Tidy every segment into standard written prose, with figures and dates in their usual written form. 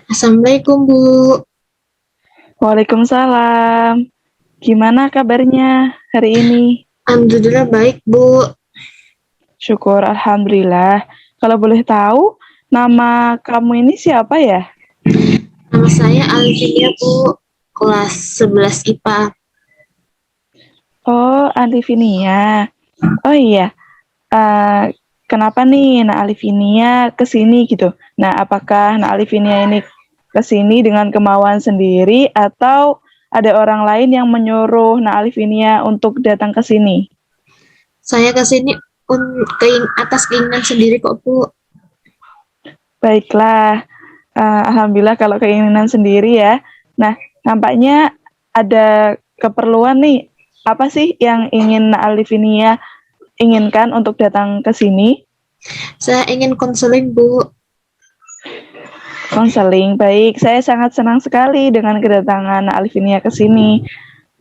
Assalamualaikum, Bu. Waalaikumsalam. Gimana kabarnya hari ini? Alhamdulillah baik, Bu. Syukur, alhamdulillah. Kalau boleh tahu, nama kamu ini siapa ya? Nama saya Alfinia, Bu. Kelas 11 IPA. Oh, Alivinia. Oh iya, eh, kenapa nih Nak Alivinia kesini gitu? Nah, apakah Nak Alivinia ini kesini dengan kemauan sendiri atau ada orang lain yang menyuruh Nak Alivinia untuk datang ke sini? Saya ke sini atas keinginan sendiri kok, Bu. Baiklah, alhamdulillah kalau keinginan sendiri ya. Nah, nampaknya ada keperluan nih. Apa sih yang ingin Alivinia inginkan untuk datang ke sini? Saya ingin konseling, Bu. Konseling, baik. Saya sangat senang sekali dengan kedatangan Alivinia ke sini.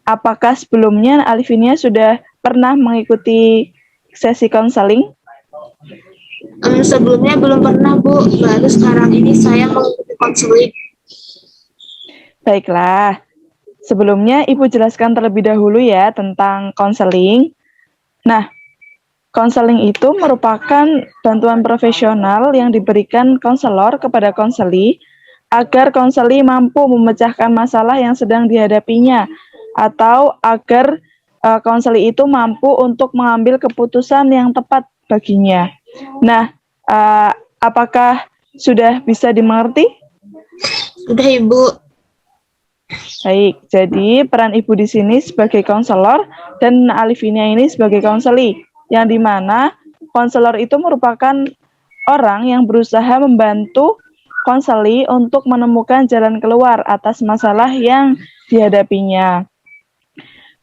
Apakah sebelumnya Alivinia sudah pernah mengikuti sesi konseling? Sebelumnya belum pernah, Bu. Baru sekarang ini saya mengikuti konseling. Baiklah. Sebelumnya Ibu jelaskan terlebih dahulu ya tentang konseling. Nah, konseling itu merupakan bantuan profesional yang diberikan konselor kepada konseli agar konseli mampu memecahkan masalah yang sedang dihadapinya atau agar konseli itu mampu untuk mengambil keputusan yang tepat baginya. Nah, apakah sudah bisa dimengerti? Sudah, Ibu. Baik, jadi peran Ibu di sini sebagai konselor dan Alivinia ini sebagai konseli, yang dimana konselor itu merupakan orang yang berusaha membantu konseli untuk menemukan jalan keluar atas masalah yang dihadapinya.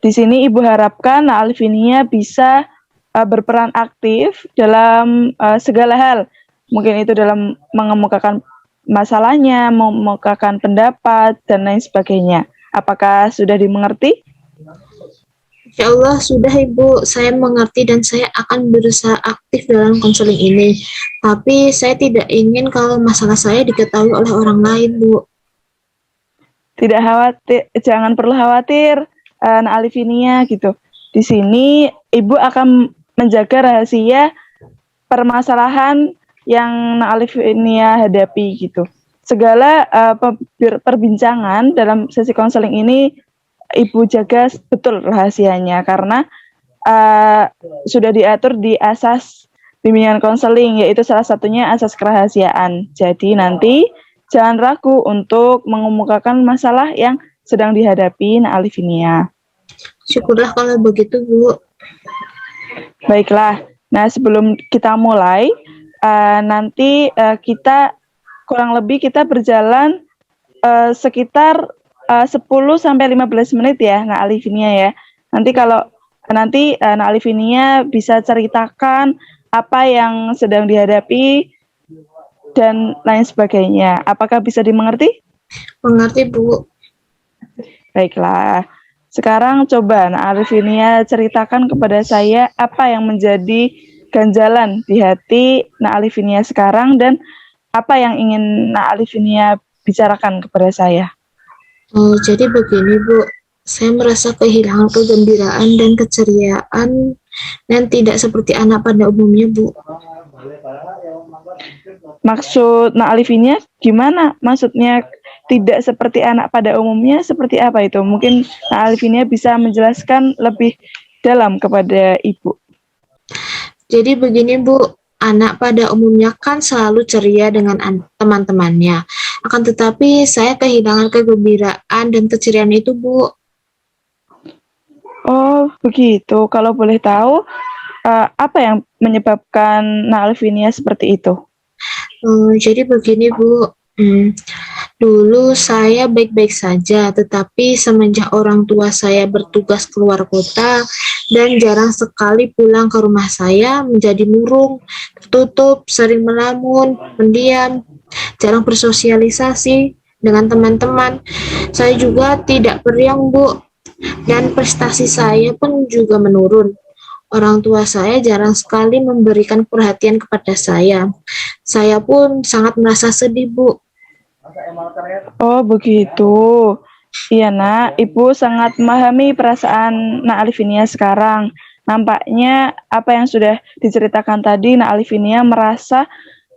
Di sini Ibu harapkan Alivinia bisa berperan aktif dalam segala hal, mungkin itu dalam mengemukakan masalahnya, mengemukakan pendapat, dan lain sebagainya. Apakah sudah dimengerti? Insya Allah sudah, Ibu. Saya mengerti dan saya akan berusaha aktif dalam konseling ini. Tapi saya tidak ingin kalau masalah saya diketahui oleh orang lain, Bu. Tidak khawatir, jangan perlu khawatir, Alivinia gitu. Di sini Ibu akan menjaga rahasia permasalahan yang Alivinia hadapi gitu. Segala perbincangan dalam sesi konseling ini Ibu jaga betul rahasianya karena sudah diatur di asas bimbingan konseling, yaitu salah satunya asas kerahasiaan. Jadi nanti jangan ragu untuk mengemukakan masalah yang sedang dihadapi Alivinia. Syukurlah kalau begitu, Bu. Baiklah. Nah, sebelum kita mulai, nanti kita kurang lebih kita berjalan sekitar 10-15 menit ya, Alivinia ya. Nanti kalau Alivinia bisa ceritakan apa yang sedang dihadapi dan lain sebagainya. Apakah bisa dimengerti? Mengerti, Bu. Baiklah. Sekarang coba Alivinia ceritakan kepada saya apa yang menjadi ganjalan di hati Alivinia sekarang dan apa yang ingin Alivinia bicarakan kepada saya. Oh, jadi begini, Bu. Saya merasa kehilangan kegembiraan dan keceriaan dan tidak seperti anak pada umumnya, Bu. Maksud Alivinia gimana? Maksudnya tidak seperti anak pada umumnya, seperti apa itu? Mungkin Alivinia bisa menjelaskan lebih dalam kepada Ibu. Jadi begini, Bu. Anak pada umumnya kan selalu ceria dengan teman-temannya. Akan tetapi saya kehilangan kegembiraan dan keceriaan itu, Bu. Oh, begitu. Kalau boleh tahu, apa yang menyebabkan Alvinia seperti itu? Jadi begini, Bu. Dulu saya baik-baik saja, tetapi semenjak orang tua saya bertugas keluar kota dan jarang sekali pulang ke rumah saya menjadi murung, tertutup, sering melamun, pendiam, jarang bersosialisasi dengan teman-teman. Saya juga tidak periang, Bu, dan prestasi saya pun juga menurun. Orang tua saya jarang sekali memberikan perhatian kepada saya. Saya pun sangat merasa sedih, Bu. Oh, begitu. Iya, Nak. Ibu sangat memahami perasaan Nak Alivinia sekarang. Nampaknya apa yang sudah diceritakan tadi, Nak Alivinia merasa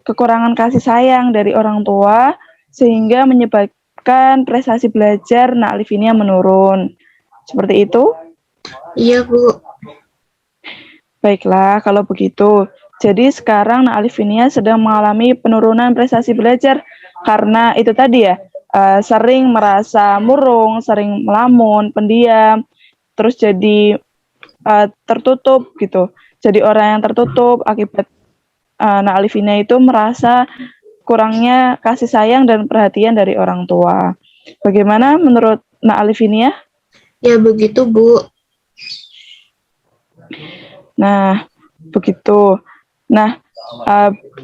kekurangan kasih sayang dari orang tua, sehingga menyebabkan prestasi belajar Nak Alivinia menurun. Seperti itu? Iya, Bu. Baiklah, kalau begitu. Jadi sekarang Nak Alivinia sedang mengalami penurunan prestasi belajar karena itu tadi ya, sering merasa murung, sering melamun, pendiam, terus jadi tertutup gitu. Jadi orang yang tertutup akibat Nak Alivinia itu merasa kurangnya kasih sayang dan perhatian dari orang tua. Bagaimana menurut Nak Alivinia? Ya begitu, Bu. Nah, begitu. Nah,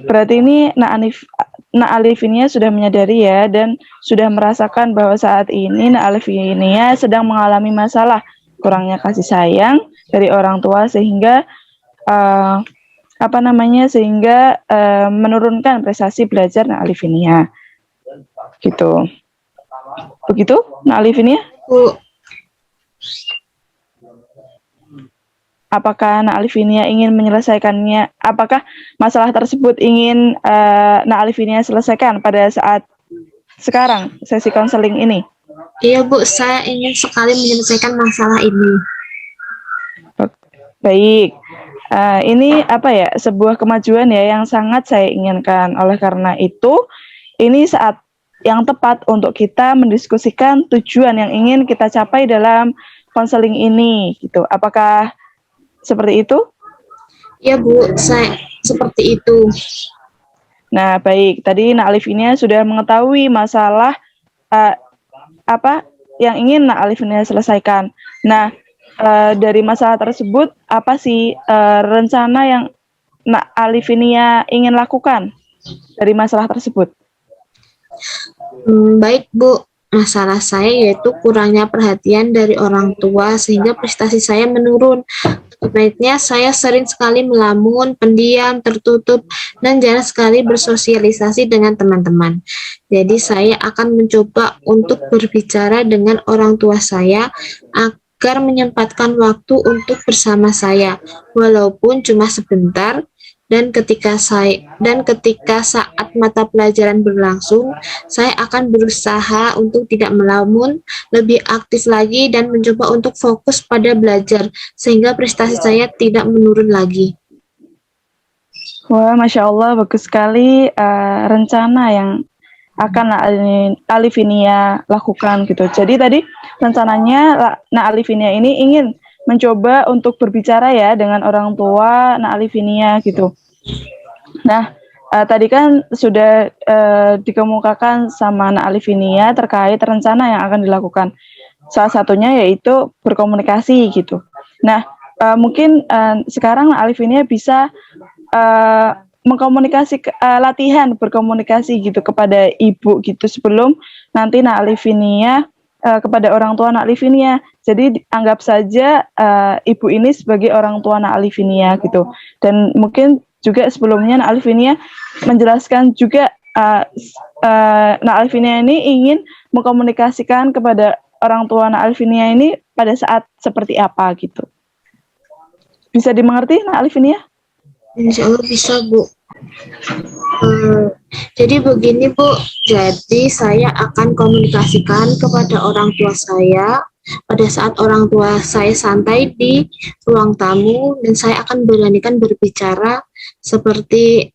berarti ini Nak Alivinia sudah menyadari ya dan sudah merasakan bahwa saat ini Nak Alivinia sedang mengalami masalah kurangnya kasih sayang dari orang tua sehingga menurunkan prestasi belajar Nak Alivinia. Gitu. Begitu, Nak Alivinia? Bu. Apakah Nak Alivinia ingin menyelesaikannya? Apakah masalah tersebut ingin Nak Alivinia selesaikan pada saat sekarang sesi konseling ini? Iya, Bu. Saya ingin sekali menyelesaikan masalah ini. Baik. Ini apa ya? Sebuah kemajuan ya yang sangat saya inginkan. Oleh karena itu, ini saat yang tepat untuk kita mendiskusikan tujuan yang ingin kita capai dalam konseling ini gitu. Apakah seperti itu? Ya, Bu, saya seperti itu. Nah, baik. Tadi Nak Alivinia sudah mengetahui masalah apa yang ingin Nak Alivinia selesaikan. Nah, dari masalah tersebut, apa sih rencana yang Nak Alivinia ingin lakukan dari masalah tersebut? Baik, Bu. Masalah saya yaitu kurangnya perhatian dari orang tua sehingga prestasi saya menurun. Akibatnya saya sering sekali melamun, pendiam, tertutup, dan jarang sekali bersosialisasi dengan teman-teman. Jadi saya akan mencoba untuk berbicara dengan orang tua saya agar menyempatkan waktu untuk bersama saya, walaupun cuma sebentar. Dan ketika saat mata pelajaran berlangsung, saya akan berusaha untuk tidak melamun, lebih aktif lagi dan mencoba untuk fokus pada belajar sehingga prestasi saya tidak menurun lagi. Wah, Masya Allah, bagus sekali rencana yang akan Alivinia lakukan gitu. Jadi tadi rencananya Alivinia ini ingin mencoba untuk berbicara ya dengan orang tua Alivinia gitu. Nah, tadi kan sudah dikemukakan sama Alivinia terkait rencana yang akan dilakukan. Salah satunya yaitu berkomunikasi gitu. Nah, mungkin sekarang Alivinia bisa latihan berkomunikasi gitu kepada ibu gitu sebelum nanti Alivinia kepada orang tua Alivinia. Jadi anggap saja ibu ini sebagai orang tua Alivinia gitu. Dan mungkin juga sebelumnya Alivinia menjelaskan juga Alivinia ini ingin mengkomunikasikan kepada orang tua Alivinia ini pada saat seperti apa gitu. Bisa dimengerti Alivinia? Insya Allah bisa, Bu. Jadi begini, Bu. Jadi saya akan komunikasikan kepada orang tua saya pada saat orang tua saya santai di ruang tamu dan saya akan beranikan berbicara seperti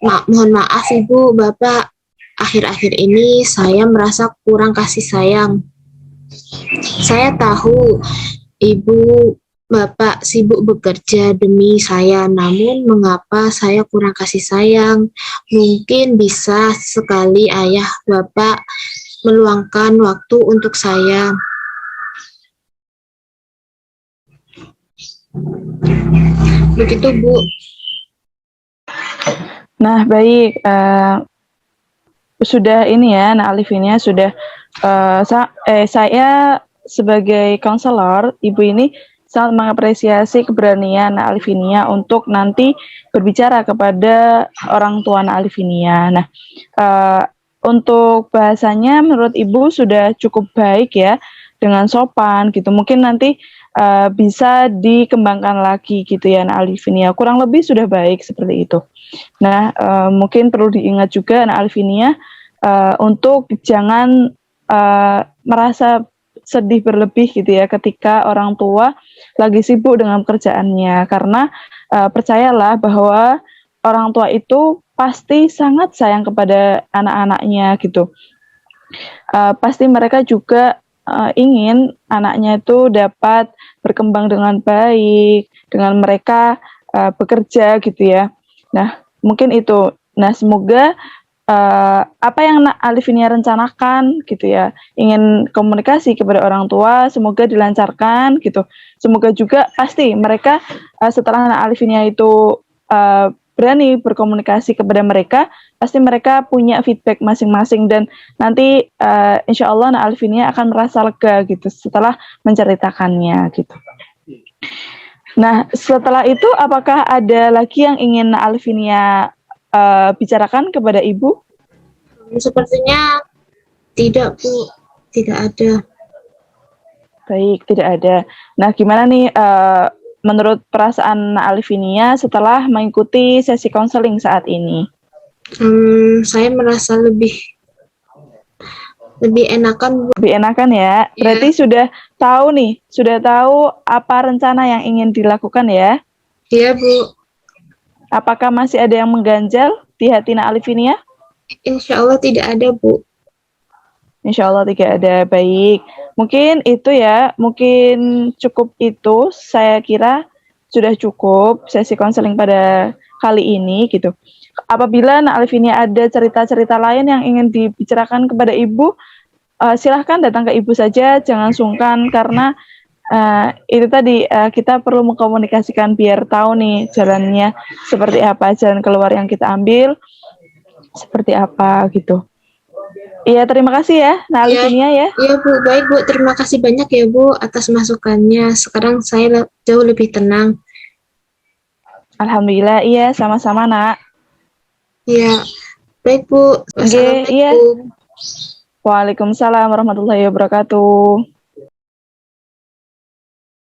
mohon maaf Ibu, Bapak, akhir-akhir ini saya merasa kurang kasih sayang. Saya tahu Ibu, Bapak sibuk bekerja demi saya, namun mengapa saya kurang kasih sayang? Mungkin bisa sekali Ayah, Bapak meluangkan waktu untuk saya. Begitu, Bu. Nah, baik. Sudah ini ya, Alivinia sudah saya sebagai konselor, ibu ini sangat mengapresiasi keberanian Nak Alivinia untuk nanti berbicara kepada orang tua Nak Alivinia. Nah, untuk bahasanya menurut Ibu sudah cukup baik ya, dengan sopan gitu. Mungkin nanti bisa dikembangkan lagi gitu ya Nak Alivinia. Kurang lebih sudah baik seperti itu. Nah, mungkin perlu diingat juga Nak Alivinia untuk jangan merasa sedih berlebih gitu ya ketika orang tua lagi sibuk dengan pekerjaannya, karena percayalah bahwa orang tua itu pasti sangat sayang kepada anak-anaknya gitu. Pasti mereka juga ingin anaknya itu dapat berkembang dengan baik, dengan mereka bekerja gitu ya. Nah, mungkin itu. Nah, semoga apa yang Nak Alivinia rencanakan gitu ya, ingin komunikasi kepada orang tua, semoga dilancarkan gitu. Semoga juga pasti mereka setelah Nak Alivinia itu berani berkomunikasi kepada mereka, pasti mereka punya feedback masing-masing dan nanti insya Allah Nak Alivinia akan merasa lega gitu setelah menceritakannya gitu. Nah, setelah itu apakah ada lagi yang ingin Nak Alivinia bicarakan kepada Ibu? Sepertinya tidak, Bu. Tidak ada. Baik, tidak ada. Nah, gimana nih menurut perasaan Nak Alivinia setelah mengikuti sesi konseling saat ini? Saya merasa lebih enakan, Bu. Lebih enakan ya. Berarti sudah tahu nih, sudah tahu apa rencana yang ingin dilakukan ya? Iya, Bu. Apakah masih ada yang mengganjal di hati Nak Alivinia? Insya Allah tidak ada, Bu. Insya Allah tidak ada. Baik, mungkin itu ya, mungkin cukup itu. Saya kira sudah cukup sesi konseling pada kali ini gitu. Apabila Nak Alivinia ada cerita-cerita lain yang ingin dibicarakan kepada Ibu, silahkan datang ke Ibu saja, jangan sungkan karena itu tadi kita perlu mengkomunikasikan biar tahu nih jalannya seperti apa, jalan keluar yang kita ambil seperti apa gitu. Iya, terima kasih ya, Nak Alivinia ya. Iya, Bu. Baik, Bu. Terima kasih banyak ya, Bu, atas masukannya. Sekarang saya jauh lebih tenang. Alhamdulillah, iya, sama-sama, Nak. Iya. Baik, Bu. Wassalamualaikum. Iya. Waalaikumsalam warahmatullahi wabarakatuh.